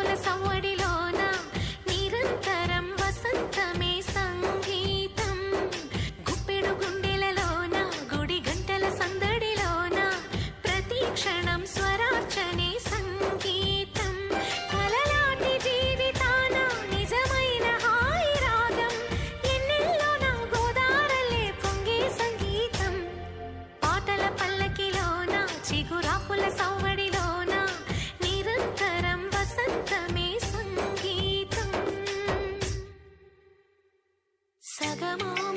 చిగురాకుల సవ్వడిలోన నిరంతరం వసంతమే సంగీతం. గుప్పెడు గుండెలలోన గుడి గంటల సందడిలోన ప్రతి క్షణం స్వరార్చనే సంగీతం. కలలాంటి జీవితాన నిజమైన హాయి రాగం ఎన్నెల్లోన గోదారల్లే పొంగే సంగీతం. పాటల పల్లకిలోన చిగురాకుల సవ్వడిలోన నిరంతరం వసంతమే సంగీతం. సగమో